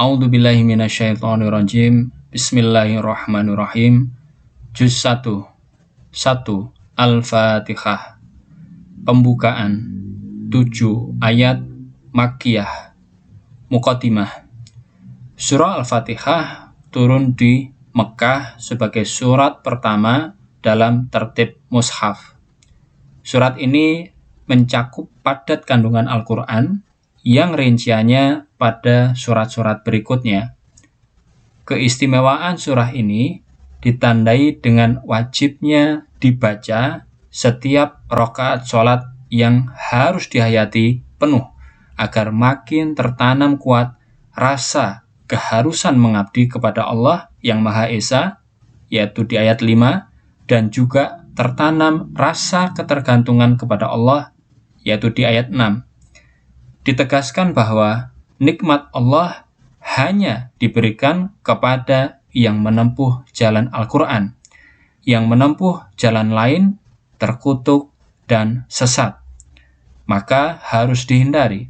A'udzubillahi minasyaitonirrajim. Bismillahirrahmanirrahim. Juz 1. Al-Fatihah. Pembukaan 7 ayat Makkiyah. Muqaddimah. Surah Al-Fatihah turun di Mekah sebagai surat pertama dalam tertib mushaf. Surat ini mencakup padat kandungan Al-Quran yang rinciannya pada surat-surat berikutnya. Keistimewaan surah ini ditandai dengan wajibnya dibaca setiap rakaat sholat yang harus dihayati penuh agar makin tertanam kuat rasa keharusan mengabdi kepada Allah yang Maha Esa, yaitu di ayat 5, dan juga tertanam rasa ketergantungan kepada Allah, yaitu di ayat 6. Ditegaskan bahwa nikmat Allah hanya diberikan kepada yang menempuh jalan Al-Quran. Yang menempuh jalan lain terkutuk dan sesat, maka harus dihindari.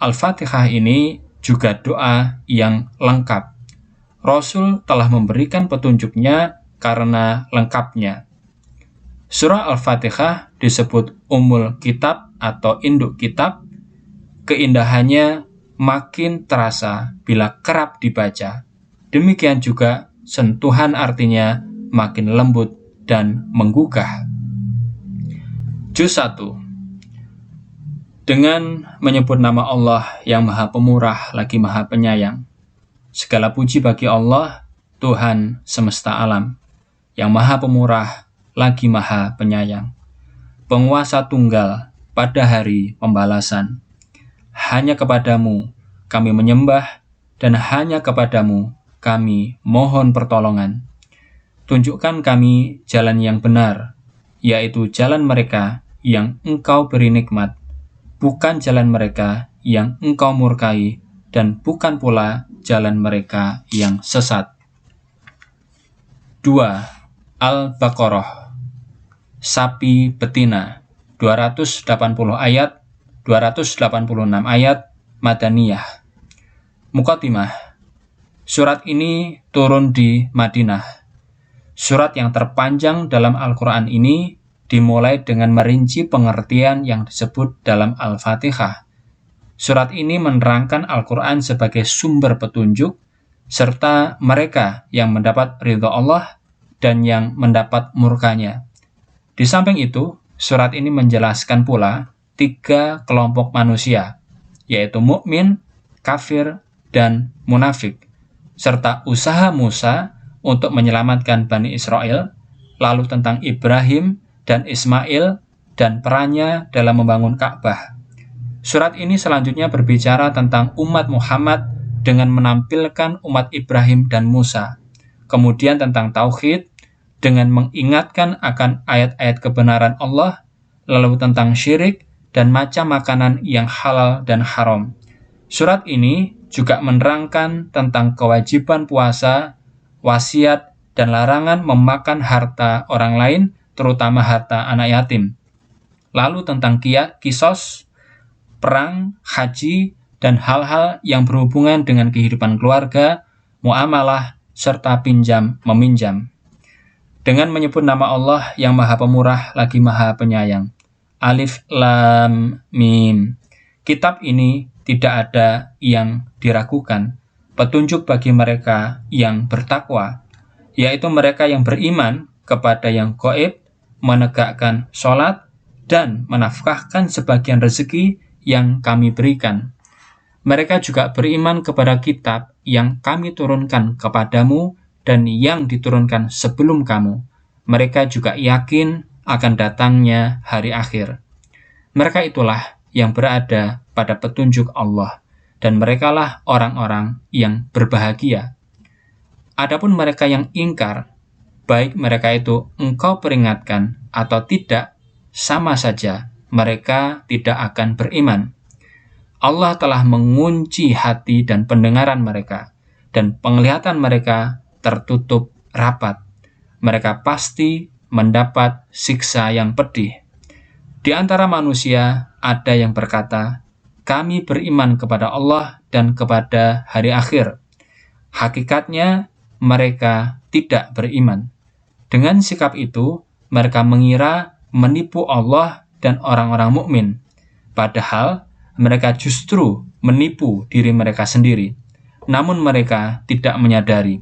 Al-Fatihah ini juga doa yang lengkap. Rasul telah memberikan petunjuknya karena lengkapnya. Surah Al-Fatihah disebut Ummul Kitab atau induk kitab. Keindahannya makin terasa bila kerap dibaca. Demikian juga sentuhan artinya makin lembut dan menggugah. Juz 1. Dengan menyebut nama Allah yang Maha Pemurah lagi Maha Penyayang. Segala puji bagi Allah, Tuhan semesta alam, yang Maha Pemurah lagi Maha Penyayang, penguasa tunggal pada hari pembalasan. Hanya kepadamu kami menyembah, dan hanya kepadamu kami mohon pertolongan. Tunjukkan kami jalan yang benar, yaitu jalan mereka yang Engkau beri nikmat, bukan jalan mereka yang Engkau murkai, dan bukan pula jalan mereka yang sesat. 2. Al-Baqarah. Sapi betina. 280 ayat, 286 ayat, Madaniyah. Muqaddimah. Surat ini turun di Madinah. Surat yang terpanjang dalam Al-Quran ini dimulai dengan merinci pengertian yang disebut dalam Al-Fatihah. Surat ini menerangkan Al-Quran sebagai sumber petunjuk, serta mereka yang mendapat ridha Allah dan yang mendapat murkanya. Di samping itu, surat ini menjelaskan pula 3 kelompok manusia, yaitu mukmin, kafir, dan munafik, serta usaha Musa untuk menyelamatkan Bani Israel, lalu tentang Ibrahim dan Ismail, dan perannya dalam membangun Ka'bah. Surat ini selanjutnya berbicara tentang umat Muhammad dengan menampilkan umat Ibrahim dan Musa, kemudian tentang Tauhid dengan mengingatkan akan ayat-ayat kebenaran Allah, lalu tentang syirik dan macam makanan yang halal dan haram. Surat ini juga menerangkan tentang kewajiban puasa, wasiat, dan larangan memakan harta orang lain, terutama harta anak yatim. Lalu tentang kisos, perang, haji, dan hal-hal yang berhubungan dengan kehidupan keluarga, muamalah, serta pinjam-meminjam. Dengan menyebut nama Allah yang Maha Pemurah lagi Maha Penyayang. Alif Lam Mim. Kitab ini tidak ada yang diragukan, petunjuk bagi mereka yang bertakwa, yaitu mereka yang beriman kepada yang gaib, menegakkan sholat, dan menafkahkan sebagian rezeki yang kami berikan. Mereka juga beriman kepada kitab yang kami turunkan kepadamu dan yang diturunkan sebelum kamu. Mereka juga yakin akan datangnya hari akhir. Mereka itulah yang berada pada petunjuk Allah, dan merekalah orang-orang yang berbahagia. Adapun mereka yang ingkar, baik mereka itu engkau peringatkan atau tidak, sama saja mereka tidak akan beriman. Allah telah mengunci hati dan pendengaran mereka, dan penglihatan mereka tertutup rapat. Mereka pasti mendapat siksa yang pedih. Di antara manusia ada yang berkata, kami beriman kepada Allah dan kepada hari akhir. Hakikatnya, mereka tidak beriman. Dengan sikap itu, mereka mengira menipu Allah dan orang-orang mukmin. Padahal, mereka justru menipu diri mereka sendiri. Namun mereka tidak menyadari.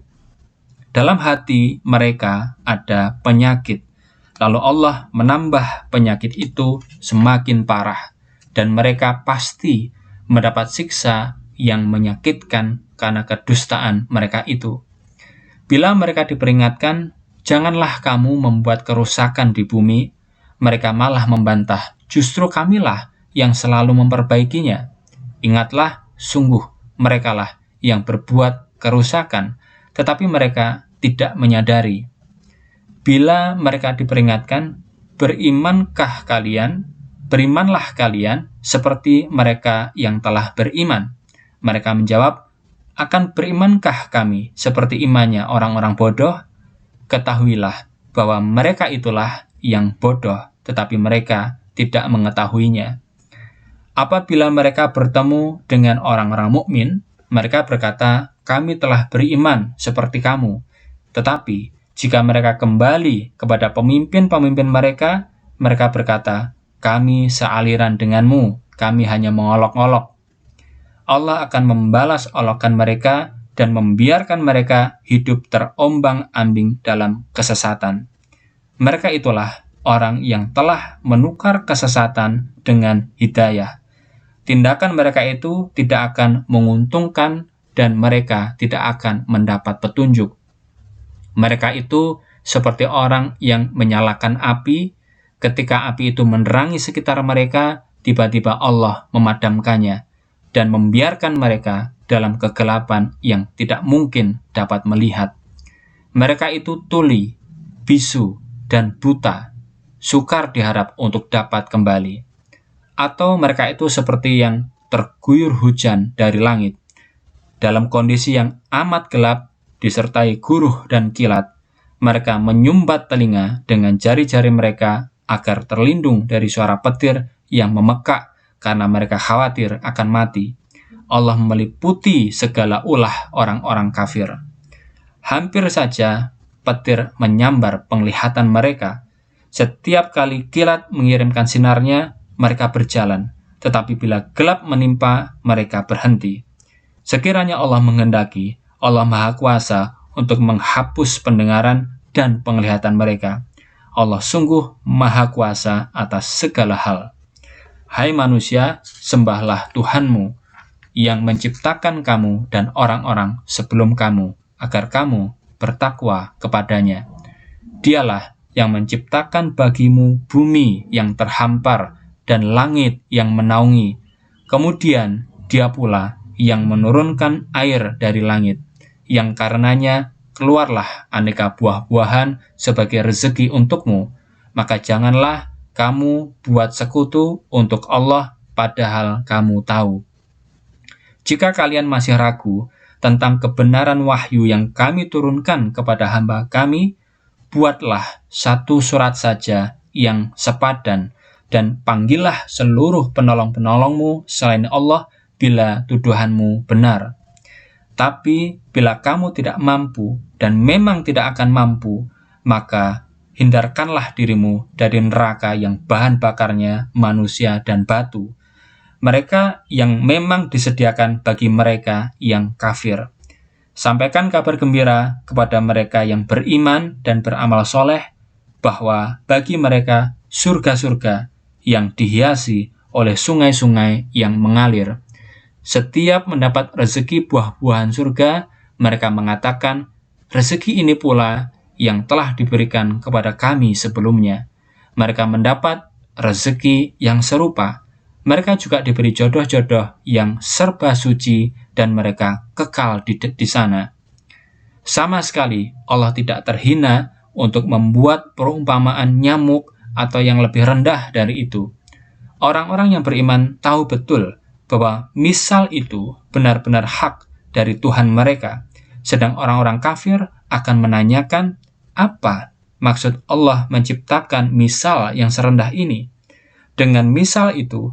Dalam hati mereka ada penyakit. Lalu Allah menambah penyakit itu semakin parah. Dan mereka pasti mendapat siksa yang menyakitkan karena kedustaan mereka itu. Bila mereka diperingatkan, janganlah kamu membuat kerusakan di bumi, mereka malah membantah, justru kamilah yang selalu memperbaikinya. Ingatlah, sungguh merekalah yang berbuat kerusakan, tetapi mereka tidak menyadari. Bila mereka diperingatkan, berimankah kalian? Berimanlah kalian seperti mereka yang telah beriman. Mereka menjawab, akan berimankah kami seperti imannya orang-orang bodoh? Ketahuilah bahwa mereka itulah yang bodoh, tetapi mereka tidak mengetahuinya. Apabila mereka bertemu dengan orang-orang mukmin, mereka berkata, kami telah beriman seperti kamu. Tetapi jika mereka kembali kepada pemimpin-pemimpin mereka, mereka berkata, kami sealiran denganmu, kami hanya mengolok-olok. Allah akan membalas olokan mereka dan membiarkan mereka hidup terombang-ambing dalam kesesatan. Mereka itulah orang yang telah menukar kesesatan dengan hidayah. Tindakan mereka itu tidak akan menguntungkan dan mereka tidak akan mendapat petunjuk. Mereka itu seperti orang yang menyalakan api. Ketika api itu menerangi sekitar mereka, tiba-tiba Allah memadamkannya dan membiarkan mereka dalam kegelapan yang tidak mungkin dapat melihat. Mereka itu tuli, bisu, dan buta, sukar diharap untuk dapat kembali. Atau mereka itu seperti yang terguyur hujan dari langit. Dalam kondisi yang amat gelap, disertai guruh dan kilat, mereka menyumbat telinga dengan jari-jari mereka agar terlindung dari suara petir yang memekak karena mereka khawatir akan mati. Allah meliputi segala ulah orang-orang kafir. Hampir saja petir menyambar penglihatan mereka. Setiap kali kilat mengirimkan sinarnya, mereka berjalan. Tetapi bila gelap menimpa, mereka berhenti. Sekiranya Allah menghendaki, Allah Maha Kuasa untuk menghapus pendengaran dan penglihatan mereka. Allah sungguh Maha Kuasa atas segala hal. Hai manusia, sembahlah Tuhanmu yang menciptakan kamu dan orang-orang sebelum kamu, agar kamu bertakwa kepadanya. Dialah yang menciptakan bagimu bumi yang terhampar dan langit yang menaungi. Kemudian Dia pula yang menurunkan air dari langit, yang karenanya keluarlah aneka buah-buahan sebagai rezeki untukmu. Maka janganlah kamu buat sekutu untuk Allah padahal kamu tahu. Jika kalian masih ragu tentang kebenaran wahyu yang kami turunkan kepada hamba kami, buatlah satu surat saja yang sepadan dan panggillah seluruh penolong-penolongmu selain Allah bila tuduhanmu benar. Tapi bila kamu tidak mampu dan memang tidak akan mampu, maka hindarkanlah dirimu dari neraka yang bahan bakarnya manusia dan batu. Mereka yang memang disediakan bagi mereka yang kafir. Sampaikan kabar gembira kepada mereka yang beriman dan beramal soleh, bahwa bagi mereka surga-surga yang dihiasi oleh sungai-sungai yang mengalir. Setiap mendapat rezeki buah-buahan surga, mereka mengatakan, rezeki ini pula yang telah diberikan kepada kami sebelumnya. Mereka mendapat rezeki yang serupa. Mereka juga diberi jodoh-jodoh yang serba suci dan mereka kekal di sana. Sama sekali Allah tidak terhina untuk membuat perumpamaan nyamuk atau yang lebih rendah dari itu. Orang-orang yang beriman tahu betul bahwa misal itu benar-benar hak dari Tuhan mereka, sedang orang-orang kafir akan menanyakan, apa maksud Allah menciptakan misal yang serendah ini? Dengan misal itu,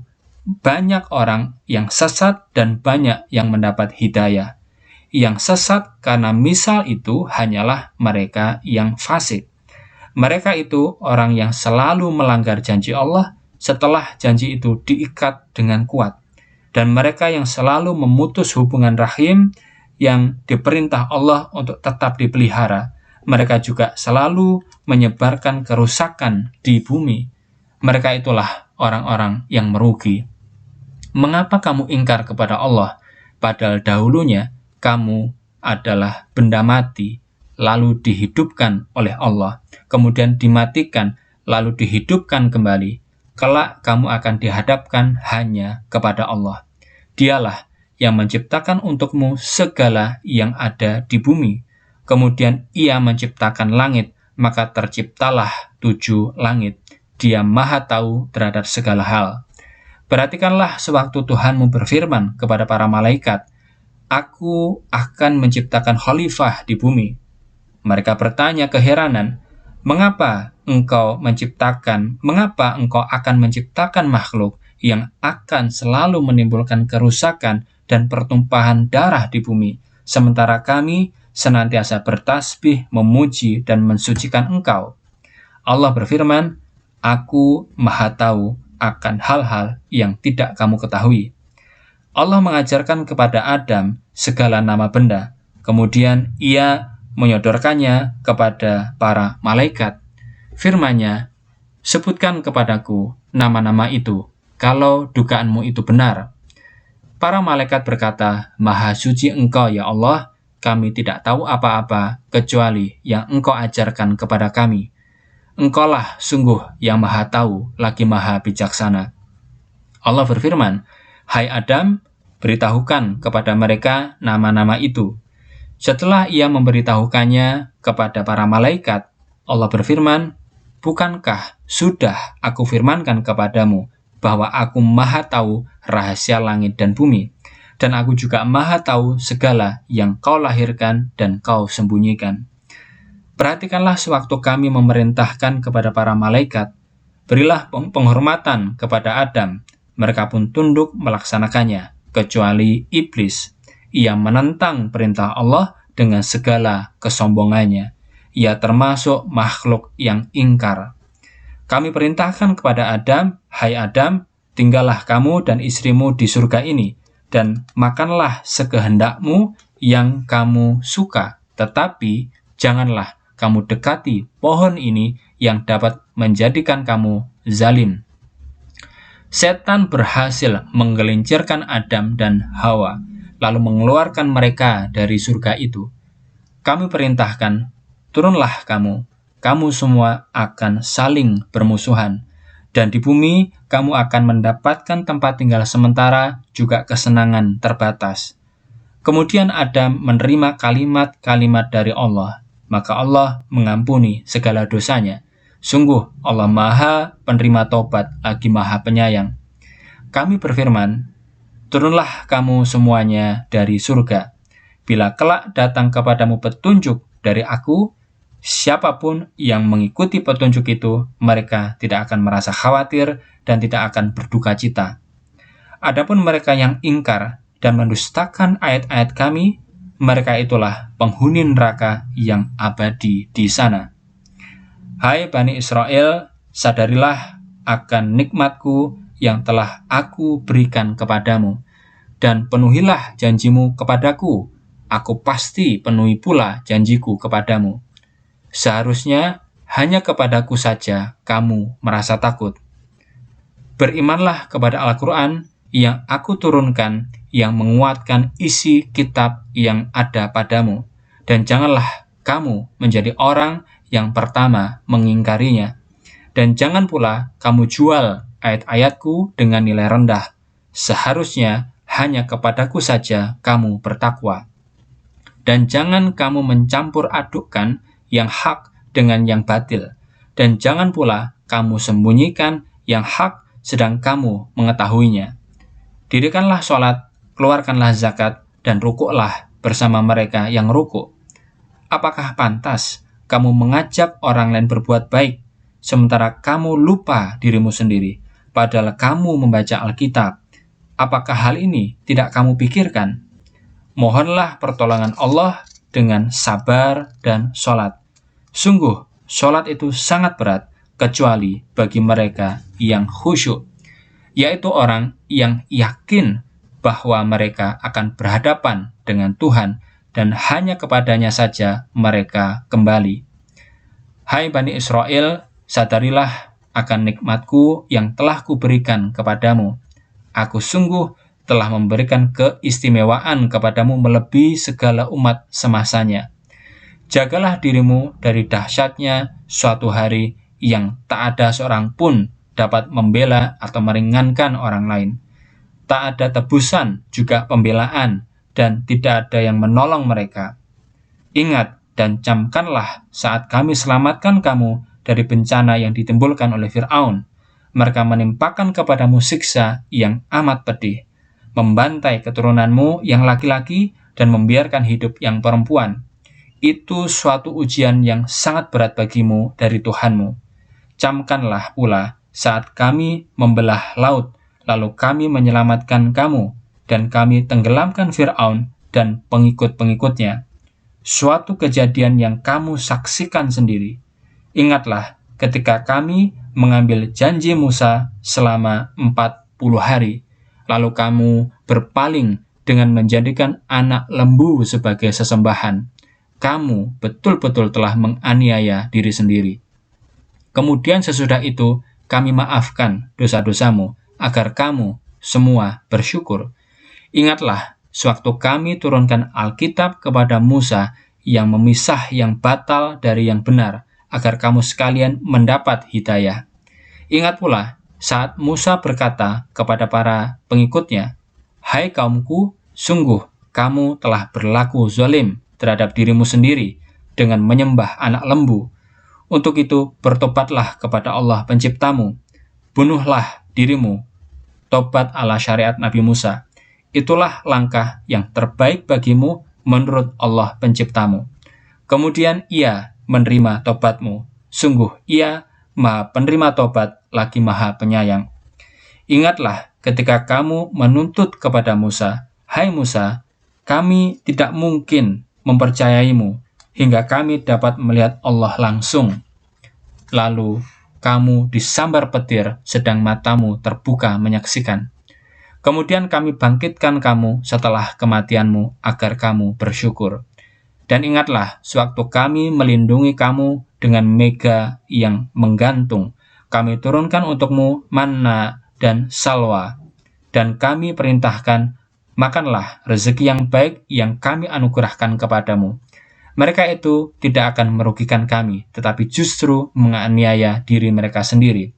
banyak orang yang sesat dan banyak yang mendapat hidayah. Yang sesat karena misal itu hanyalah mereka yang fasik. Mereka itu orang yang selalu melanggar janji Allah setelah janji itu diikat dengan kuat. Dan mereka yang selalu memutus hubungan rahim yang diperintah Allah untuk tetap dipelihara. Mereka juga selalu menyebarkan kerusakan di bumi. Mereka itulah orang-orang yang merugi. Mengapa kamu ingkar kepada Allah, padahal dahulunya kamu adalah benda mati, lalu dihidupkan oleh Allah, kemudian dimatikan, lalu dihidupkan kembali. Kelak kamu akan dihadapkan hanya kepada Allah. Dialah yang menciptakan untukmu segala yang ada di bumi. Kemudian Ia menciptakan langit, maka terciptalah 7 langit. Dia Maha Tahu terhadap segala hal. Perhatikanlah sewaktu Tuhanmu berfirman kepada para malaikat, Aku akan menciptakan khalifah di bumi. Mereka bertanya keheranan, mengapa engkau akan menciptakan makhluk yang akan selalu menimbulkan kerusakan dan pertumpahan darah di bumi, sementara kami senantiasa bertasbih, memuji, dan mensucikan engkau. Allah berfirman, Aku Maha Tahu akan hal-hal yang tidak kamu ketahui. Allah mengajarkan kepada Adam segala nama benda, kemudian Ia menyodorkannya kepada para malaikat. Firman-Nya, sebutkan kepadaku nama-nama itu, kalau dugaanmu itu benar. Para malaikat berkata, Maha suci Engkau ya Allah, kami tidak tahu apa-apa kecuali yang Engkau ajarkan kepada kami. Engkaulah sungguh yang Maha Tahu lagi Maha Bijaksana. Allah berfirman, Hai Adam, beritahukan kepada mereka nama-nama itu. Setelah Ia memberitahukannya kepada para malaikat, Allah berfirman, Bukankah sudah aku firmankan kepadamu bahwa aku Maha Tahu rahasia langit dan bumi, dan aku juga Maha Tahu segala yang kau lahirkan dan kau sembunyikan. Perhatikanlah sewaktu kami memerintahkan kepada para malaikat, berilah penghormatan kepada Adam, mereka pun tunduk melaksanakannya, kecuali iblis. Ia menentang perintah Allah dengan segala kesombongannya. Ia termasuk makhluk yang ingkar. Kami perintahkan kepada Adam, Hai Adam, tinggallah kamu dan istrimu di surga ini, dan makanlah sekehendakmu yang kamu suka, tetapi janganlah kamu dekati pohon ini yang dapat menjadikan kamu zalim. Setan berhasil menggelincirkan Adam dan Hawa, lalu mengeluarkan mereka dari surga itu. Kami perintahkan, turunlah kamu semua akan saling bermusuhan, dan di bumi kamu akan mendapatkan tempat tinggal sementara, juga kesenangan terbatas. Kemudian Adam menerima kalimat-kalimat dari Allah, maka Allah mengampuni segala dosanya. Sungguh Allah Maha penerima tobat lagi Maha penyayang. Kami berfirman, turunlah kamu semuanya dari surga. Bila kelak datang kepadamu petunjuk dari aku, siapapun yang mengikuti petunjuk itu, mereka tidak akan merasa khawatir dan tidak akan berduka cita. Adapun mereka yang ingkar dan mendustakan ayat-ayat kami, mereka itulah penghuni neraka yang abadi di sana. Hai Bani Israel, sadarilah akan nikmatku yang telah aku berikan kepadamu, dan penuhilah janjimu kepadaku. Aku pasti penuhi pula janjiku kepadamu. Seharusnya hanya kepadaku saja kamu merasa takut. Berimanlah kepada Al-Quran yang aku turunkan, yang menguatkan isi kitab yang ada padamu, dan janganlah kamu menjadi orang yang pertama mengingkarinya, dan jangan pula kamu jual ayat-ayatku dengan nilai rendah. Seharusnya hanya kepadaku saja kamu bertakwa. Dan jangan kamu mencampur adukkan yang hak dengan yang batil, dan jangan pula kamu sembunyikan yang hak sedang kamu mengetahuinya. Dirikanlah sholat, keluarkanlah zakat, dan rukuklah bersama mereka yang rukuk. Apakah pantas kamu mengajak orang lain berbuat baik, sementara kamu lupa dirimu sendiri? padahal kamu membaca Alkitab. Apakah hal ini tidak kamu pikirkan? Mohonlah pertolongan Allah dengan sabar dan sholat. Sungguh, sholat itu sangat berat, kecuali bagi mereka yang khusyuk, yaitu orang yang yakin bahwa mereka akan berhadapan dengan Tuhan dan hanya kepadanya saja mereka kembali. Hai Bani Israel, sadarilah akan nikmatku yang telah kuberikan kepadamu. Aku sungguh telah memberikan keistimewaan kepadamu melebihi segala umat semasanya. Jagalah dirimu dari dahsyatnya suatu hari yang tak ada seorang pun dapat membela atau meringankan orang lain. Tak ada tebusan juga pembelaan, dan tidak ada yang menolong mereka. Ingat dan camkanlah saat kami selamatkan kamu dari bencana yang ditimbulkan oleh Fir'aun. Mereka menimpakan kepadamu siksa yang amat pedih, membantai keturunanmu yang laki-laki dan membiarkan hidup yang perempuan. Itu suatu ujian yang sangat berat bagimu dari Tuhanmu. Camkanlah pula saat kami membelah laut, lalu kami menyelamatkan kamu, dan kami tenggelamkan Fir'aun dan pengikut-pengikutnya. Suatu kejadian yang kamu saksikan sendiri. Ingatlah ketika kami mengambil janji Musa selama 40 hari, lalu kamu berpaling dengan menjadikan anak lembu sebagai sesembahan. Kamu betul-betul telah menganiaya diri sendiri. Kemudian sesudah itu, kami maafkan dosa-dosamu, agar kamu semua bersyukur. Ingatlah, sewaktu kami turunkan Alkitab kepada Musa yang memisah yang batal dari yang benar, agar kamu sekalian mendapat hidayah. Ingat pula, saat Musa berkata kepada para pengikutnya, "Hai kaumku, sungguh kamu telah berlaku zalim terhadap dirimu sendiri dengan menyembah anak lembu. Untuk itu bertobatlah kepada Allah penciptamu, bunuhlah dirimu, tobat ala syariat Nabi Musa. Itulah langkah yang terbaik bagimu menurut Allah penciptamu. Kemudian ia menerima tobatmu. Sungguh ia Maha penerima tobat lagi Maha penyayang. Ingatlah ketika kamu menuntut kepada Musa, Hai Musa, kami tidak mungkin mempercayaimu hingga kami dapat melihat Allah langsung. Lalu kamu disambar petir sedang matamu terbuka menyaksikan. Kemudian kami bangkitkan kamu setelah kematianmu agar kamu bersyukur. Dan ingatlah sewaktu kami melindungi kamu dengan mega yang menggantung. Kami turunkan untukmu manna dan salwa. Dan kami perintahkan, makanlah rezeki yang baik yang kami anugerahkan kepadamu. Mereka itu tidak akan merugikan kami, tetapi justru menganiaya diri mereka sendiri.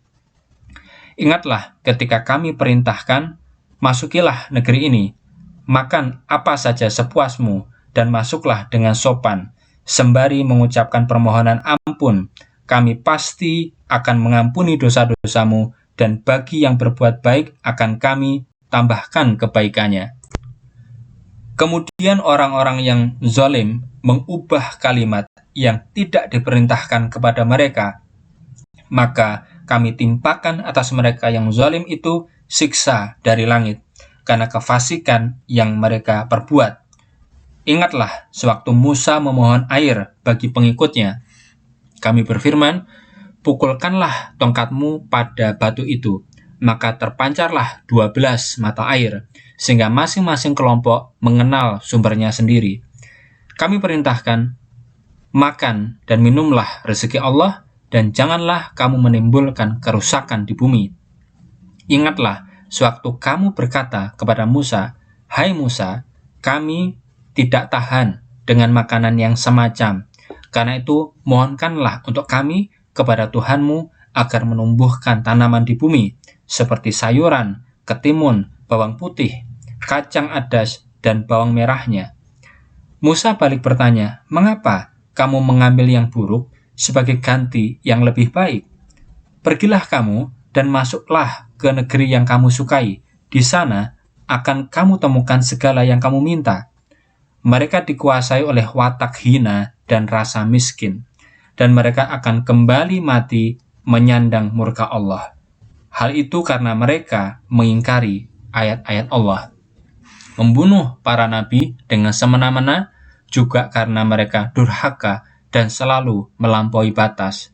Ingatlah ketika kami perintahkan, masukilah negeri ini, makan apa saja sepuasmu, dan masuklah dengan sopan, sembari mengucapkan permohonan ampun. Kami pasti akan mengampuni dosa-dosamu, dan bagi yang berbuat baik akan kami tambahkan kebaikannya. Kemudian orang-orang yang zalim mengubah kalimat yang tidak diperintahkan kepada mereka. Maka kami timpakan atas mereka yang zalim itu siksa dari langit, karena kefasikan yang mereka perbuat. Ingatlah sewaktu Musa memohon air bagi pengikutnya. Kami berfirman, pukulkanlah tongkatmu pada batu itu, maka terpancarlah 12 mata air, sehingga masing-masing kelompok mengenal sumbernya sendiri. Kami perintahkan, makan dan minumlah rezeki Allah, dan janganlah kamu menimbulkan kerusakan di bumi. Ingatlah, sewaktu kamu berkata kepada Musa, Hai Musa, kami tidak tahan dengan makanan yang semacam. Karena itu, mohonkanlah untuk kami kepada Tuhanmu agar menumbuhkan tanaman di bumi, seperti sayuran, ketimun, bawang putih, kacang adas, dan bawang merahnya. Musa balik bertanya, mengapa kamu mengambil yang buruk sebagai ganti yang lebih baik? Pergilah kamu dan masuklah ke negeri yang kamu sukai. Di sana akan kamu temukan segala yang kamu minta. Mereka dikuasai oleh watak hina dan rasa miskin, dan mereka akan kembali mati menyandang murka Allah. Hal itu karena mereka mengingkari ayat-ayat Allah, membunuh para nabi dengan semena-mena, juga karena mereka durhaka dan selalu melampaui batas.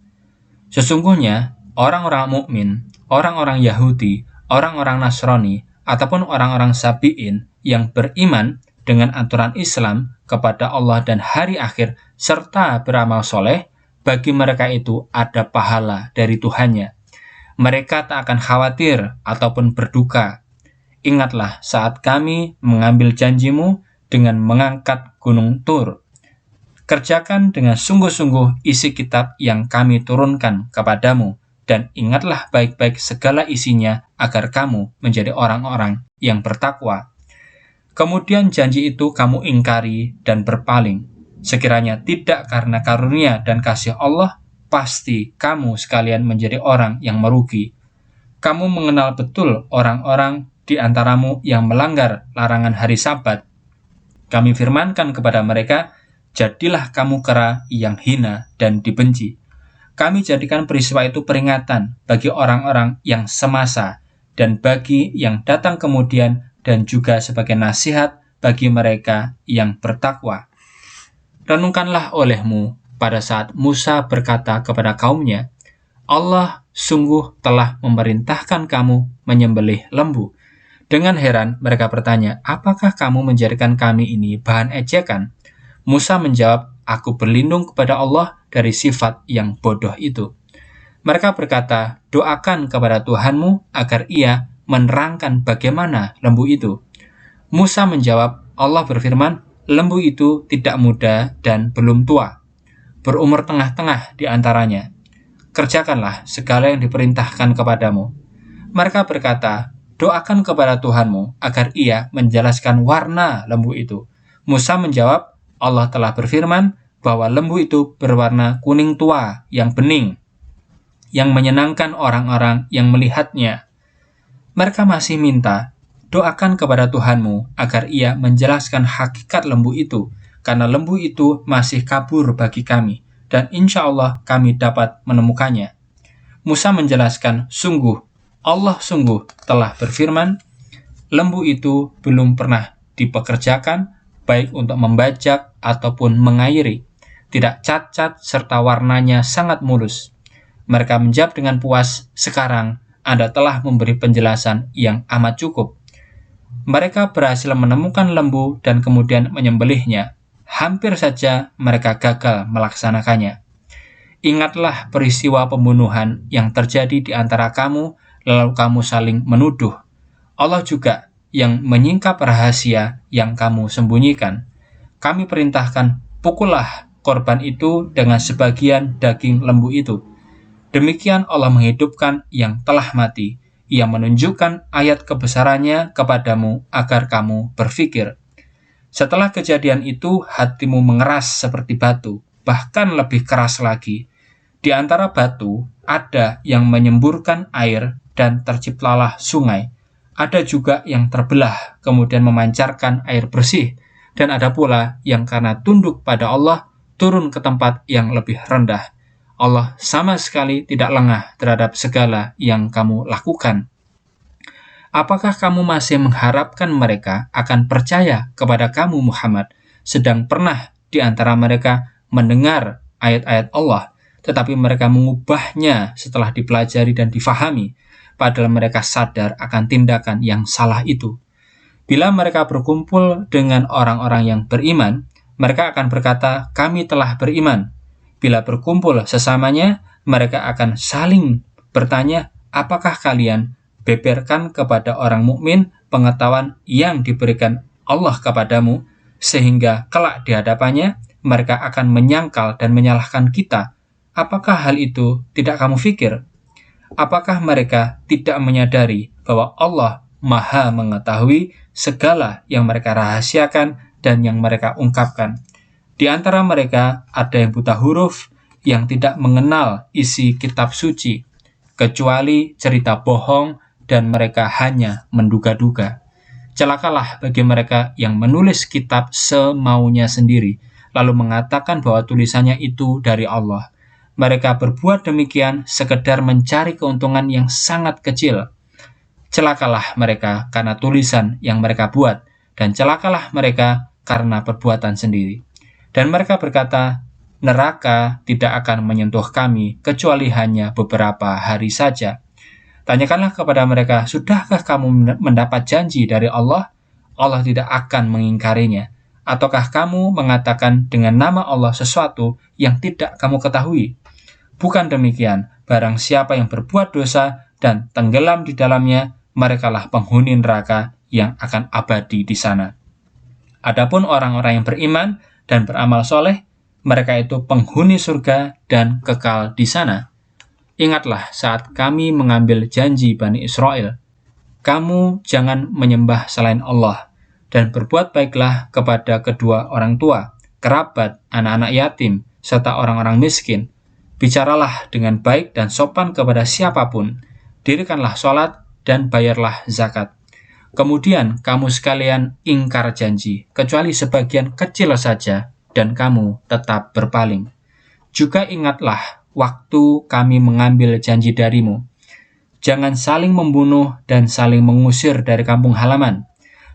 Sesungguhnya orang-orang mukmin, orang-orang Yahudi, orang-orang Nasrani, ataupun orang-orang Sabi'in yang beriman dengan aturan Islam kepada Allah dan hari akhir serta beramal soleh, bagi mereka itu ada pahala dari Tuhannya. Mereka tak akan khawatir ataupun berduka. Ingatlah saat kami mengambil janjimu dengan mengangkat gunung Tur. Kerjakan dengan sungguh-sungguh isi kitab yang kami turunkan kepadamu, dan ingatlah baik-baik segala isinya agar kamu menjadi orang-orang yang bertakwa. Kemudian janji itu kamu ingkari dan berpaling. Sekiranya tidak karena karunia dan kasih Allah, pasti kamu sekalian menjadi orang yang merugi. Kamu mengenal betul orang-orang di antaramu yang melanggar larangan hari Sabat. Kami firmankan kepada mereka, jadilah kamu kera yang hina dan dibenci. Kami jadikan peristiwa itu peringatan bagi orang-orang yang semasa dan bagi yang datang kemudian, dan juga sebagai nasihat bagi mereka yang bertakwa. Renungkanlah olehmu pada saat Musa berkata kepada kaumnya, Allah sungguh telah memerintahkan kamu menyembelih lembu. Dengan heran mereka bertanya, apakah kamu menjadikan kami ini bahan ejekan? Musa menjawab, aku berlindung kepada Allah dari sifat yang bodoh itu. Mereka berkata, doakan kepada Tuhanmu agar ia menerangkan bagaimana lembu itu. Musa menjawab, Allah berfirman, lembu itu tidak muda dan belum tua, berumur tengah-tengah di antaranya. Kerjakanlah segala yang diperintahkan kepadamu. Mereka berkata, doakan kepada Tuhanmu agar ia menjelaskan warna lembu itu. Musa menjawab, Allah telah berfirman bahwa lembu itu berwarna kuning tua yang bening, yang menyenangkan orang-orang yang melihatnya. Mereka masih minta, doakan kepada Tuhanmu agar ia menjelaskan hakikat lembu itu, karena lembu itu masih kabur bagi kami, dan insya Allah kami dapat menemukannya. Musa menjelaskan, Allah sungguh telah berfirman, lembu itu belum pernah dipekerjakan, baik untuk membajak ataupun mengairi, tidak cacat serta warnanya sangat mulus. Mereka menjawab dengan puas, sekarang Anda telah memberi penjelasan yang amat cukup. Mereka berhasil menemukan lembu dan kemudian menyembelihnya. Hampir saja mereka gagal melaksanakannya. Ingatlah peristiwa pembunuhan yang terjadi di antara kamu, lalu kamu saling menuduh. Allah juga yang menyingkap rahasia yang kamu sembunyikan. Kami perintahkan, pukullah korban itu dengan sebagian daging lembu itu. Demikian Allah menghidupkan yang telah mati. Ia menunjukkan ayat kebesarannya kepadamu agar kamu berfikir. Setelah kejadian itu, hatimu mengeras seperti batu, bahkan lebih keras lagi. Di antara batu, ada yang menyemburkan air dan terciptalah sungai. Ada juga yang terbelah, kemudian memancarkan air bersih. Dan ada pula yang karena tunduk pada Allah, turun ke tempat yang lebih rendah. Allah sama sekali tidak lengah terhadap segala yang kamu lakukan. Apakah kamu masih mengharapkan mereka akan percaya kepada kamu Muhammad, sedang pernah di antara mereka mendengar ayat-ayat Allah, tetapi mereka mengubahnya setelah dipelajari dan difahami, padahal mereka sadar akan tindakan yang salah itu. Bila mereka berkumpul dengan orang-orang yang beriman, mereka akan berkata, kami telah beriman. Bila berkumpul sesamanya, mereka akan saling bertanya, apakah kalian beberkan kepada orang mukmin pengetahuan yang diberikan Allah kepadamu, sehingga kelak di hadapannya mereka akan menyangkal dan menyalahkan kita. Apakah hal itu tidak kamu pikir? Apakah mereka tidak menyadari bahwa Allah Maha mengetahui segala yang mereka rahasiakan dan yang mereka ungkapkan? Di antara mereka ada yang buta huruf, yang tidak mengenal isi kitab suci, kecuali cerita bohong, dan mereka hanya menduga-duga. Celakalah bagi mereka yang menulis kitab semaunya sendiri, lalu mengatakan bahwa tulisannya itu dari Allah. Mereka berbuat demikian sekedar mencari keuntungan yang sangat kecil. Celakalah mereka karena tulisan yang mereka buat, dan celakalah mereka karena perbuatan sendiri. Dan mereka berkata, neraka tidak akan menyentuh kami kecuali hanya beberapa hari saja. Tanyakanlah kepada mereka, sudahkah kamu mendapat janji dari Allah? Allah tidak akan mengingkarinya. Ataukah kamu mengatakan dengan nama Allah sesuatu yang tidak kamu ketahui? Bukan demikian, barang siapa yang berbuat dosa dan tenggelam di dalamnya, merekalah penghuni neraka yang akan abadi di sana. Adapun orang-orang yang beriman dan beramal soleh, mereka itu penghuni surga dan kekal di sana. Ingatlah saat kami mengambil janji Bani Israel, kamu jangan menyembah selain Allah, dan berbuat baiklah kepada kedua orang tua, kerabat, anak-anak yatim, serta orang-orang miskin. Bicaralah dengan baik dan sopan kepada siapapun, dirikanlah sholat dan bayarlah zakat. Kemudian kamu sekalian ingkar janji, kecuali sebagian kecil saja, dan kamu tetap berpaling. Juga ingatlah waktu kami mengambil janji darimu. Jangan saling membunuh dan saling mengusir dari kampung halaman.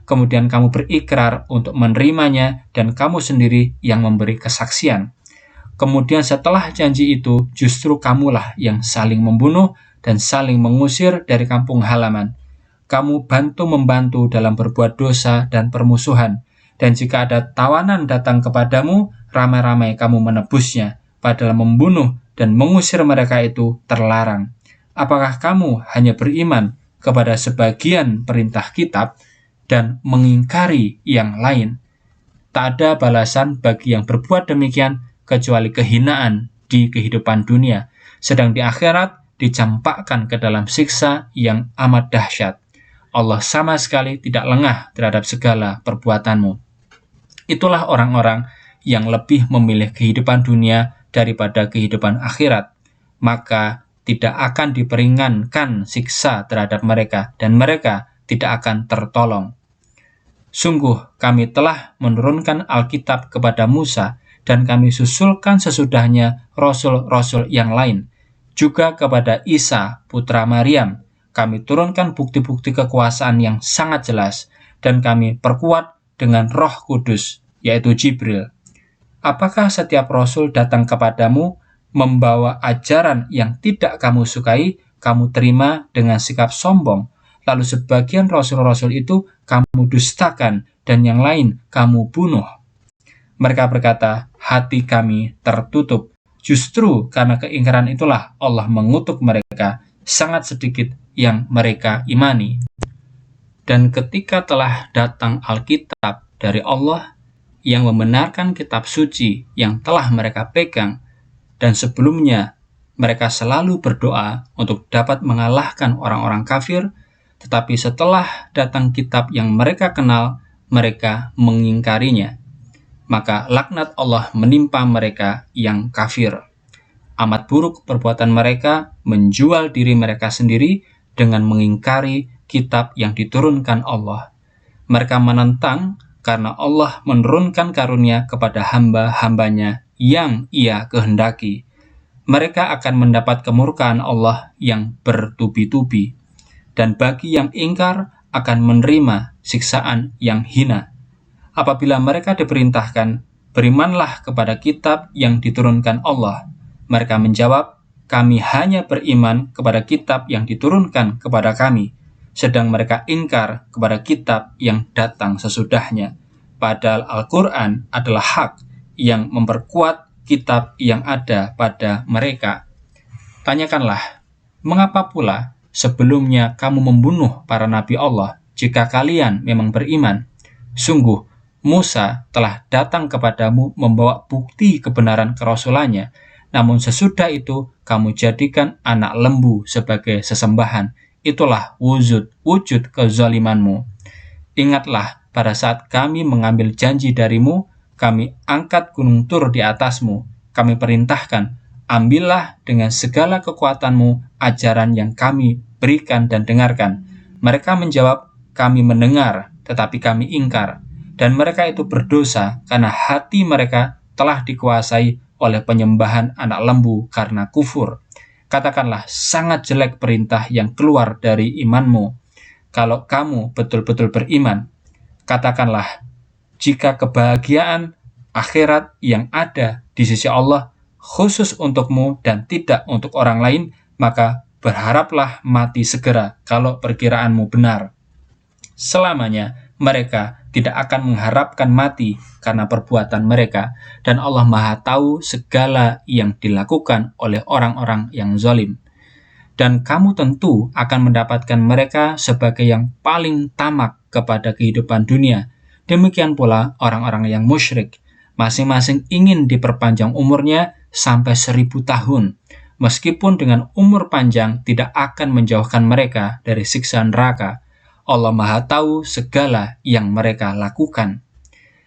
Kemudian kamu berikrar untuk menerimanya dan kamu sendiri yang memberi kesaksian. Kemudian setelah janji itu, justru kamulah yang saling membunuh dan saling mengusir dari kampung halaman. Kamu bantu-membantu dalam berbuat dosa dan permusuhan. Dan jika ada tawanan datang kepadamu, ramai-ramai kamu menebusnya, padahal membunuh dan mengusir mereka itu terlarang. Apakah kamu hanya beriman kepada sebagian perintah kitab dan mengingkari yang lain? Tak ada balasan bagi yang berbuat demikian kecuali kehinaan di kehidupan dunia, sedang di akhirat dicampakkan ke dalam siksa yang amat dahsyat. Allah sama sekali tidak lengah terhadap segala perbuatanmu. Itulah orang-orang yang lebih memilih kehidupan dunia daripada kehidupan akhirat, maka tidak akan diperingankan siksa terhadap mereka, dan mereka tidak akan tertolong. Sungguh kami telah menurunkan Alkitab kepada Musa, dan kami susulkan sesudahnya rasul-rasul yang lain. Juga kepada Isa, putra Maryam, kami turunkan bukti-bukti kekuasaan yang sangat jelas, dan kami perkuat dengan Roh Kudus, yaitu Jibril. Apakah setiap rasul datang kepadamu membawa ajaran yang tidak kamu sukai, kamu terima dengan sikap sombong, lalu sebagian rasul-rasul itu kamu dustakan, dan yang lain kamu bunuh? Mereka berkata, hati kami tertutup. Justru karena keingkaran itulah Allah mengutuk mereka, sangat sedikit yang mereka imani. Dan ketika telah datang Alkitab dari Allah, yang membenarkan kitab suci yang telah mereka pegang, dan sebelumnya mereka selalu berdoa untuk dapat mengalahkan orang-orang kafir, tetapi setelah datang kitab yang mereka kenal, mereka mengingkarinya. Maka laknat Allah menimpa mereka yang kafir. Amat buruk perbuatan mereka menjual diri mereka sendiri dengan mengingkari kitab yang diturunkan Allah. Mereka menentang karena Allah menurunkan karunia kepada hamba-hambanya yang Ia kehendaki. Mereka akan mendapat kemurkaan Allah yang bertubi-tubi, dan bagi yang ingkar akan menerima siksaan yang hina. Apabila mereka diperintahkan, berimanlah kepada kitab yang diturunkan Allah, mereka menjawab, kami hanya beriman kepada kitab yang diturunkan kepada kami, sedang mereka ingkar kepada kitab yang datang sesudahnya. Padahal Al-Quran adalah hak yang memperkuat kitab yang ada pada mereka. Tanyakanlah, mengapa pula sebelumnya kamu membunuh para nabi Allah jika kalian memang beriman? Sungguh, Musa telah datang kepadamu membawa bukti kebenaran kerasulannya, namun sesudah itu kamu jadikan anak lembu sebagai sesembahan. Itulah wujud kezalimanmu. Ingatlah, pada saat kami mengambil janji darimu, kami angkat gunung Tur di atasmu. Kami perintahkan, ambillah dengan segala kekuatanmu ajaran yang kami berikan dan dengarkan. Mereka menjawab, kami mendengar, tetapi kami ingkar. Dan mereka itu berdosa karena hati mereka telah dikuasai oleh penyembahan anak lembu karena kufur. Katakanlah, sangat jelek perintah yang keluar dari imanmu. Kalau kamu betul-betul beriman, katakanlah, jika kebahagiaan akhirat yang ada di sisi Allah khusus untukmu dan tidak untuk orang lain, maka berharaplah mati segera kalau perkiraanmu benar. Selamanya mereka tidak akan mengharapkan mati karena perbuatan mereka, dan Allah Maha Tahu segala yang dilakukan oleh orang-orang yang zalim. Dan kamu tentu akan mendapatkan mereka sebagai yang paling tamak kepada kehidupan dunia. Demikian pula orang-orang yang musyrik, masing-masing ingin diperpanjang umurnya sampai 1000 tahun, meskipun dengan umur panjang tidak akan menjauhkan mereka dari siksa neraka. Allah Maha Tahu segala yang mereka lakukan.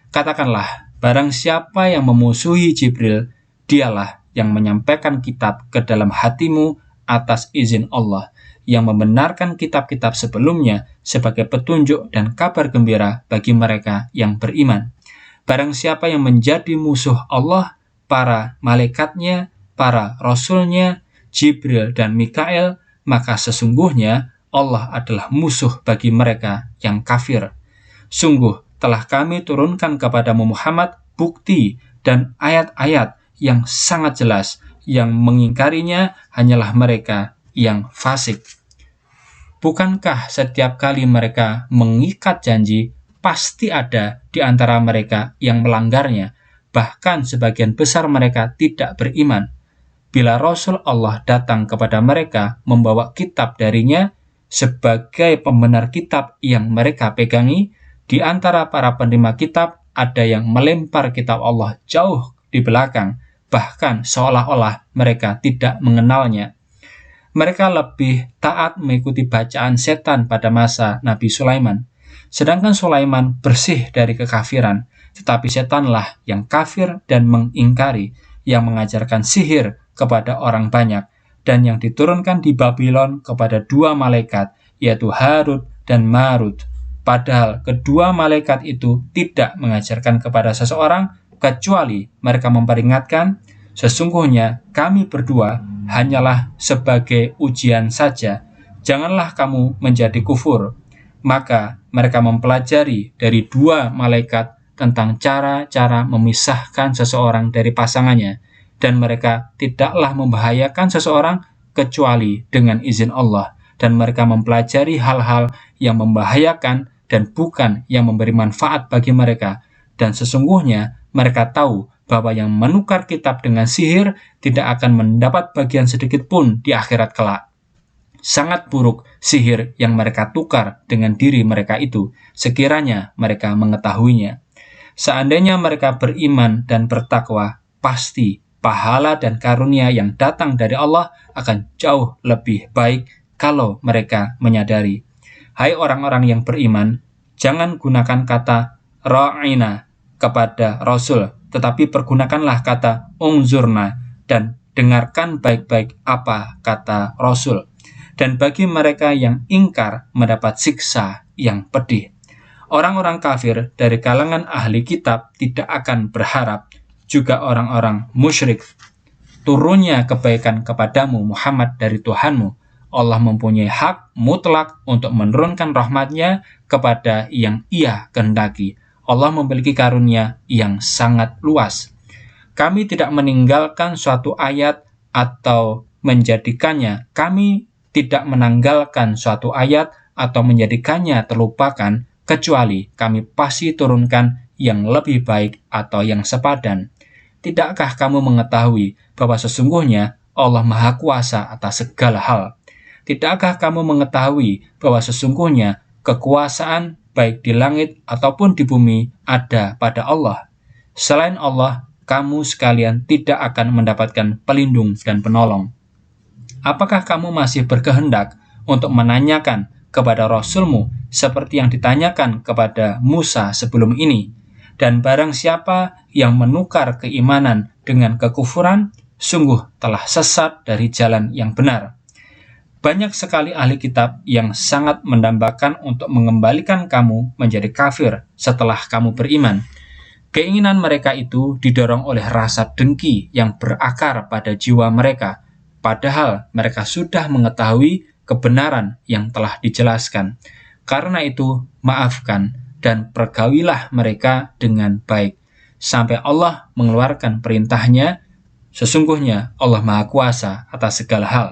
Katakanlah, barang siapa yang memusuhi Jibril, dialah yang menyampaikan kitab ke dalam hatimu atas izin Allah, yang membenarkan kitab-kitab sebelumnya sebagai petunjuk dan kabar gembira bagi mereka yang beriman. Barang siapa yang menjadi musuh Allah, para malaikatnya, para rasulnya, Jibril dan Mikael, maka sesungguhnya Allah adalah musuh bagi mereka yang kafir. Sungguh telah kami turunkan kepadamu Muhammad bukti dan ayat-ayat yang sangat jelas, yang mengingkarinya hanyalah mereka yang fasik. Bukankah setiap kali mereka mengikat janji, pasti ada di antara mereka yang melanggarnya, bahkan sebagian besar mereka tidak beriman. Bila Rasul Allah datang kepada mereka membawa kitab darinya sebagai pembenar kitab yang mereka pegangi, di antara para penerima kitab ada yang melempar kitab Allah jauh di belakang, bahkan seolah-olah mereka tidak mengenalnya. Mereka lebih taat mengikuti bacaan setan pada masa Nabi Sulaiman. Sedangkan Sulaiman bersih dari kekafiran, tetapi setanlah yang kafir dan mengingkari, yang mengajarkan sihir kepada orang banyak, dan yang diturunkan di Babylon kepada 2 malaikat, yaitu Harut dan Marut. Padahal kedua malaikat itu tidak mengajarkan kepada seseorang, kecuali mereka memperingatkan, sesungguhnya kami berdua hanyalah sebagai ujian saja, janganlah kamu menjadi kufur. Maka mereka mempelajari dari 2 malaikat tentang cara-cara memisahkan seseorang dari pasangannya, dan mereka tidaklah membahayakan seseorang kecuali dengan izin Allah, dan mereka mempelajari hal-hal yang membahayakan dan bukan yang memberi manfaat bagi mereka, dan sesungguhnya mereka tahu bahwa yang menukar kitab dengan sihir tidak akan mendapat bagian sedikit pun di akhirat kelak. Sangat buruk sihir yang mereka tukar dengan diri mereka itu, sekiranya mereka mengetahuinya. Seandainya mereka beriman dan bertakwa, pasti pahala dan karunia yang datang dari Allah akan jauh lebih baik kalau mereka menyadari. Hai orang-orang yang beriman, jangan gunakan kata ra'ina kepada Rasul, tetapi pergunakanlah kata unzurna dan dengarkan baik-baik apa kata Rasul. Dan bagi mereka yang ingkar mendapat siksa yang pedih. Orang-orang kafir dari kalangan ahli kitab tidak akan berharap, juga orang-orang musyrik, turunnya kebaikan kepadamu Muhammad dari Tuhanmu. Allah mempunyai hak mutlak untuk menurunkan rahmat-Nya kepada yang Ia kehendaki. Allah memiliki karunia yang sangat luas. Kami tidak meninggalkan suatu ayat atau menjadikannya. Kami tidak menanggalkan suatu ayat atau menjadikannya terlupakan, kecuali kami pasti turunkan yang lebih baik atau yang sepadan. Tidakkah kamu mengetahui bahwa sesungguhnya Allah Maha Kuasa atas segala hal? Tidakkah kamu mengetahui bahwa sesungguhnya kekuasaan baik di langit ataupun di bumi ada pada Allah? Selain Allah, kamu sekalian tidak akan mendapatkan pelindung dan penolong. Apakah kamu masih berkehendak untuk menanyakan kepada Rasulmu seperti yang ditanyakan kepada Musa sebelum ini? Dan barang siapa yang menukar keimanan dengan kekufuran, sungguh telah sesat dari jalan yang benar. Banyak sekali ahli kitab yang sangat mendambakan untuk mengembalikan kamu menjadi kafir setelah kamu beriman. Keinginan mereka itu didorong oleh rasa dengki yang berakar pada jiwa mereka, padahal mereka sudah mengetahui kebenaran yang telah dijelaskan. Karena itu, maafkan dan pergaulilah mereka dengan baik, sampai Allah mengeluarkan perintahnya. Sesungguhnya Allah Maha Kuasa atas segala hal.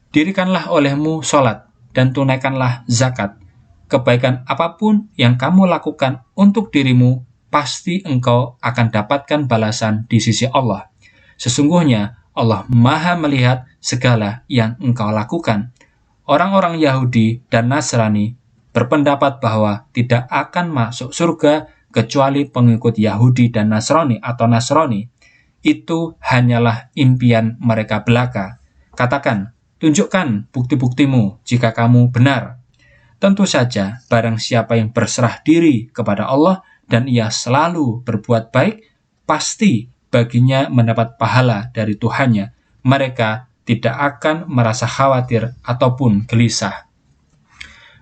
Dirikanlah olehmu sholat dan tunaikanlah zakat. Kebaikan apapun yang kamu lakukan untuk dirimu, pasti engkau akan dapatkan balasan di sisi Allah. Sesungguhnya Allah Maha melihat segala yang engkau lakukan. Orang-orang Yahudi dan Nasrani berpendapat bahwa tidak akan masuk surga kecuali pengikut Yahudi dan Nasrani atau Nasrani. Itu hanyalah impian mereka belaka. Katakan, tunjukkan bukti-buktimu jika kamu benar. Tentu saja, barang siapa yang berserah diri kepada Allah dan ia selalu berbuat baik, pasti baginya mendapat pahala dari Tuhannya. Mereka tidak akan merasa khawatir ataupun gelisah.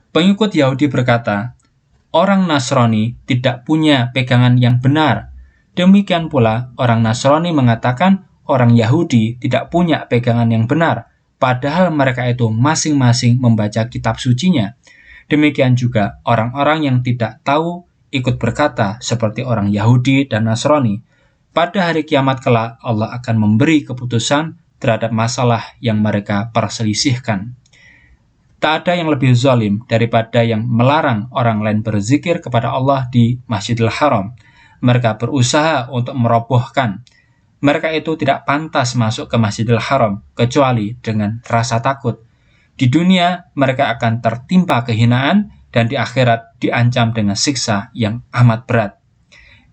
Pengikut Yahudi berkata, orang Nasrani tidak punya pegangan yang benar. Demikian pula orang Nasrani mengatakan orang Yahudi tidak punya pegangan yang benar, padahal mereka itu masing-masing membaca kitab sucinya. Demikian juga orang-orang yang tidak tahu ikut berkata seperti orang Yahudi dan Nasrani. Pada hari kiamat kelak Allah akan memberi keputusan terhadap masalah yang mereka perselisihkan. Tak ada yang lebih zalim daripada yang melarang orang lain berzikir kepada Allah di Masjidil Haram. Mereka berusaha untuk merobohkan. Mereka itu tidak pantas masuk ke Masjidil Haram kecuali dengan rasa takut. Di dunia mereka akan tertimpa kehinaan dan di akhirat diancam dengan siksa yang amat berat.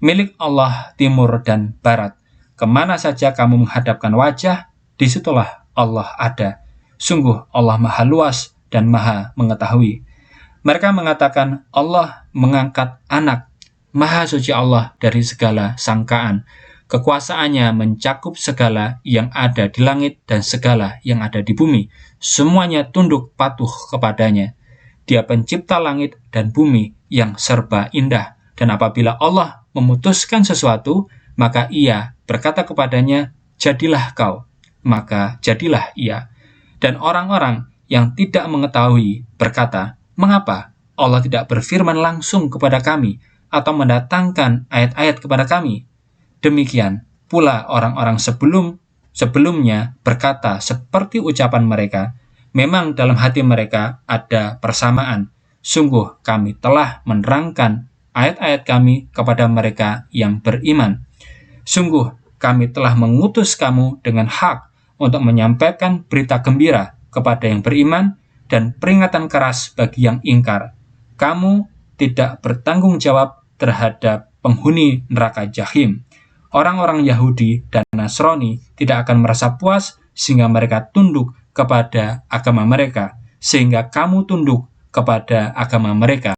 Milik Allah timur dan barat. Kemana saja kamu menghadapkan wajah, disitulah Allah ada. Sungguh Allah Maha luas dan Maha mengetahui. Mereka mengatakan Allah mengangkat anak. Maha suci Allah dari segala sangkaan. Kekuasaannya mencakup segala yang ada di langit dan segala yang ada di bumi. Semuanya tunduk patuh kepadanya. Dia pencipta langit dan bumi yang serba indah. Dan apabila Allah memutuskan sesuatu, maka ia berkata kepadanya, jadilah kau. Maka jadilah ia. Dan orang-orang yang tidak mengetahui berkata, mengapa Allah tidak berfirman langsung kepada kami atau mendatangkan ayat-ayat kepada kami? Demikian pula orang-orang sebelumnya berkata seperti ucapan mereka, memang dalam hati mereka ada persamaan. Sungguh kami telah menerangkan ayat-ayat kami kepada mereka yang beriman. Sungguh kami telah mengutus kamu dengan hak untuk menyampaikan berita gembira kepada yang beriman dan peringatan keras bagi yang ingkar. Kamu tidak bertanggung jawab terhadap penghuni neraka Jahim. Orang-orang Yahudi dan Nasrani tidak akan merasa puas sehingga mereka tunduk kepada agama mereka, sehingga kamu tunduk kepada agama mereka.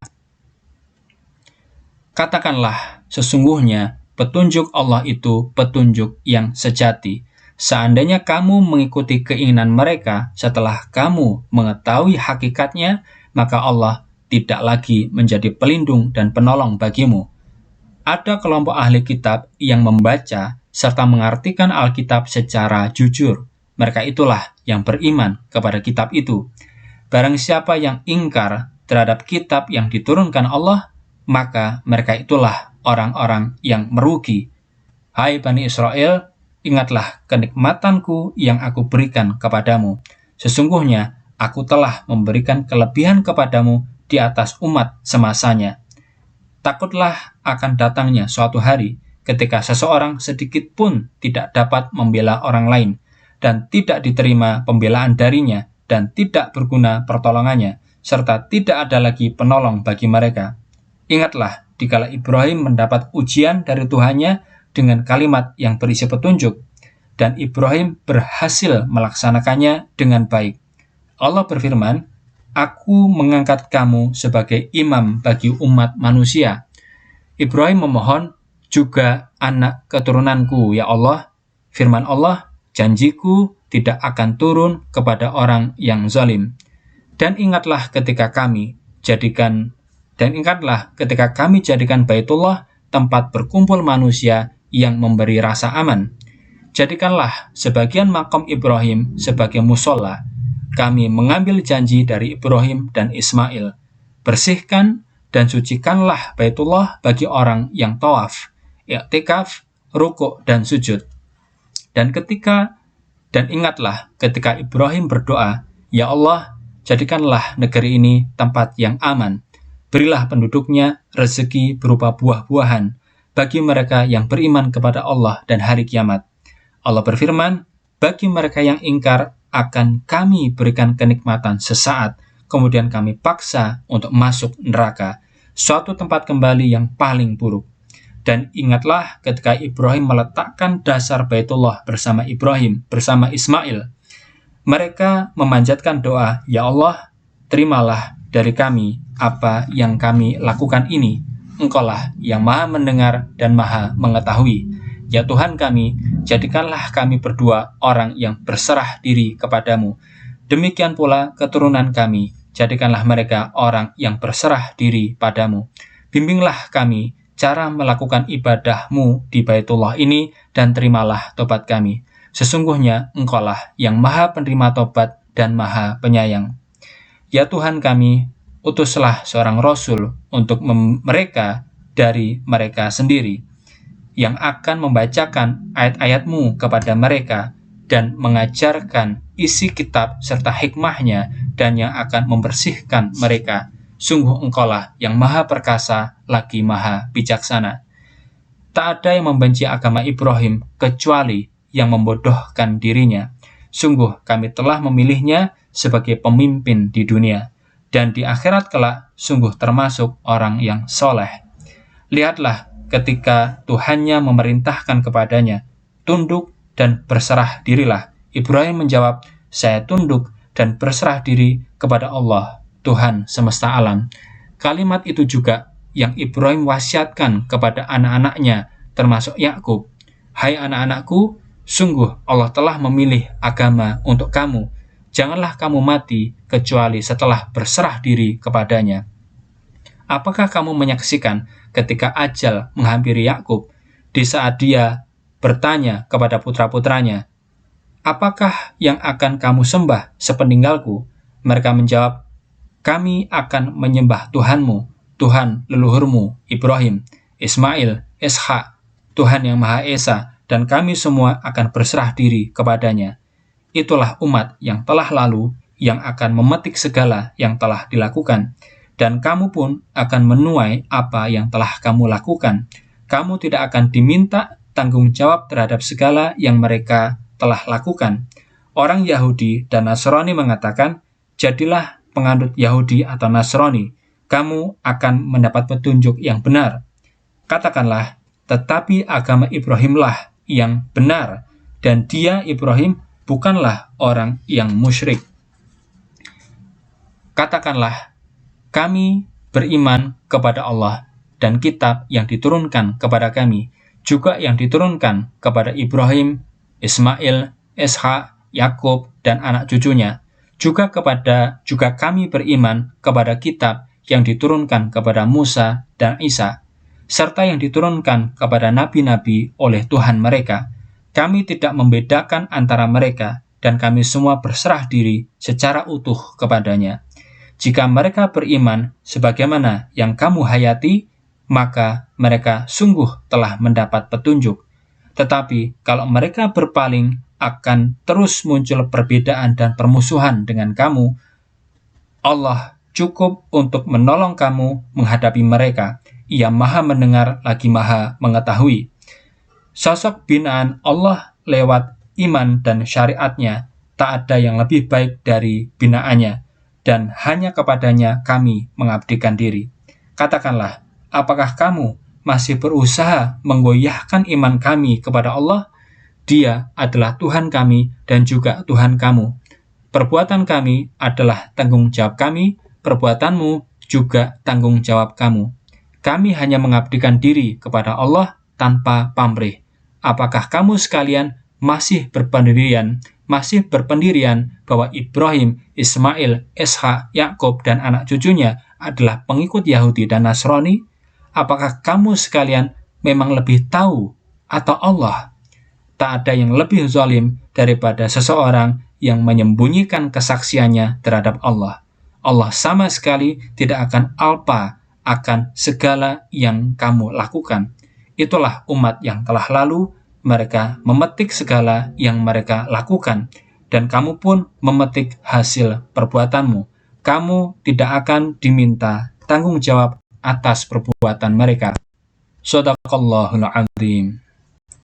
Katakanlah, sesungguhnya petunjuk Allah itu petunjuk yang sejati. Seandainya kamu mengikuti keinginan mereka setelah kamu mengetahui hakikatnya, maka Allah tidak lagi menjadi pelindung dan penolong bagimu. Ada kelompok ahli kitab yang membaca serta mengartikan Alkitab secara jujur. Mereka itulah yang beriman kepada kitab itu. Barang siapa yang ingkar terhadap kitab yang diturunkan Allah, maka mereka itulah orang-orang yang merugi. Hai Bani Israel, ingatlah kenikmatanku yang aku berikan kepadamu. Sesungguhnya aku telah memberikan kelebihan kepadamu di atas umat semasanya. Takutlah akan datangnya suatu hari ketika seseorang sedikit pun tidak dapat membela orang lain dan tidak diterima pembelaan darinya dan tidak berguna pertolongannya, serta tidak ada lagi penolong bagi mereka. Ingatlah dikala Ibrahim mendapat ujian dari Tuhannya dengan kalimat yang berisi petunjuk, dan Ibrahim berhasil melaksanakannya dengan baik. Allah berfirman, Aku mengangkat kamu sebagai imam bagi umat manusia. Ibrahim memohon, juga anak keturunanku, ya Allah. Firman Allah, janjiku tidak akan turun kepada orang yang zalim. Dan ingatlah ketika kami jadikan Baitullah tempat berkumpul manusia yang memberi rasa aman. Jadikanlah sebagian makam Ibrahim sebagai musola. Kami mengambil janji dari Ibrahim dan Ismail. Bersihkan dan sucikanlah Baitullah bagi orang yang tawaf, i'tikaf, rukuk dan sujud. Dan ingatlah ketika Ibrahim berdoa, "Ya Allah, jadikanlah negeri ini tempat yang aman. Berilah penduduknya rezeki berupa buah-buahan bagi mereka yang beriman kepada Allah dan hari kiamat." Allah berfirman, "Bagi mereka yang ingkar akan kami berikan kenikmatan sesaat, kemudian kami paksa untuk masuk neraka, suatu tempat kembali yang paling buruk." Dan ingatlah ketika Ibrahim meletakkan dasar Baitullah bersama Ismail. Mereka memanjatkan doa, "Ya Allah, terimalah dari kami apa yang kami lakukan ini. Engkaulah yang maha mendengar dan maha mengetahui. Ya Tuhan kami, jadikanlah kami berdua orang yang berserah diri kepadamu. Demikian pula keturunan kami, jadikanlah mereka orang yang berserah diri padamu. Bimbinglah kami cara melakukan ibadah-Mu di Baitullah ini dan terimalah tobat kami. Sesungguhnya Engkaulah yang maha penerima tobat dan maha penyayang. Ya Tuhan kami, utuslah seorang Rasul untuk mereka dari mereka sendiri, yang akan membacakan ayat-ayat-Mu kepada mereka dan mengajarkan isi kitab serta hikmahnya dan yang akan membersihkan mereka. Sungguh Engkaulah yang maha perkasa lagi maha bijaksana. Tak ada yang membenci agama Ibrahim kecuali yang membodohkan dirinya. Sungguh kami telah memilihnya sebagai pemimpin di dunia, dan di akhirat kelak sungguh termasuk orang yang soleh. Lihatlah ketika Tuhannya memerintahkan kepadanya, "Tunduk dan berserah dirilah." Ibrahim menjawab, "Saya tunduk dan berserah diri kepada Allah, Tuhan semesta alam." Kalimat itu juga yang Ibrahim wasiatkan kepada anak-anaknya, termasuk Yakub. "Hai anak-anakku, sungguh Allah telah memilih agama untuk kamu. Janganlah kamu mati kecuali setelah berserah diri kepadanya." Apakah kamu menyaksikan ketika ajal menghampiri Yakub, di saat dia bertanya kepada putra-putranya, "Apakah yang akan kamu sembah sepeninggalku?" Mereka menjawab, "Kami akan menyembah Tuhanmu, Tuhan leluhurmu, Ibrahim, Ismail, Ishak, Tuhan yang Maha Esa, dan kami semua akan berserah diri kepadanya." Itulah umat yang telah lalu, yang akan memetik segala yang telah dilakukan. Dan kamu pun akan menuai apa yang telah kamu lakukan. Kamu tidak akan diminta tanggung jawab terhadap segala yang mereka telah lakukan. Orang Yahudi dan Nasrani mengatakan, "Jadilah penganut Yahudi atau Nasrani, kamu akan mendapat petunjuk yang benar." Katakanlah, tetapi agama Ibrahimlah yang benar, dan dia, Ibrahim, bukanlah orang yang musyrik. Katakanlah, kami beriman kepada Allah dan kitab yang diturunkan kepada kami, juga yang diturunkan kepada Ibrahim, Ismail, Ishak, Yakub, dan anak cucunya. Juga kami beriman kepada kitab yang diturunkan kepada Musa dan Isa, serta yang diturunkan kepada nabi-nabi oleh Tuhan mereka. Kami tidak membedakan antara mereka, dan kami semua berserah diri secara utuh kepadanya. Jika mereka beriman sebagaimana yang kamu hayati, maka mereka sungguh telah mendapat petunjuk. Tetapi kalau mereka berpaling, akan terus muncul perbedaan dan permusuhan dengan kamu. Allah cukup untuk menolong kamu menghadapi mereka. Ia maha mendengar lagi maha mengetahui. Sosok binaan Allah lewat iman dan syariatnya, tak ada yang lebih baik dari binaannya, dan hanya kepadanya kami mengabdikan diri. Katakanlah, apakah kamu masih berusaha menggoyahkan iman kami kepada Allah? Dia adalah Tuhan kami dan juga Tuhan kamu. Perbuatan kami adalah tanggung jawab kami, perbuatanmu juga tanggung jawab kamu. Kami hanya mengabdikan diri kepada Allah tanpa pamrih. Apakah kamu sekalian masih berpendirian bahwa Ibrahim, Ismail, Ishak, Yakub, dan anak cucunya adalah pengikut Yahudi dan Nasrani? Apakah kamu sekalian memang lebih tahu atau Allah? Tak ada yang lebih zalim daripada seseorang yang menyembunyikan kesaksiannya terhadap Allah. Allah sama sekali tidak akan alpa akan segala yang kamu lakukan. Itulah umat yang telah lalu, mereka memetik segala yang mereka lakukan, dan kamu pun memetik hasil perbuatanmu. Kamu tidak akan diminta tanggung jawab atas perbuatan mereka. Shadaqallahul Azim.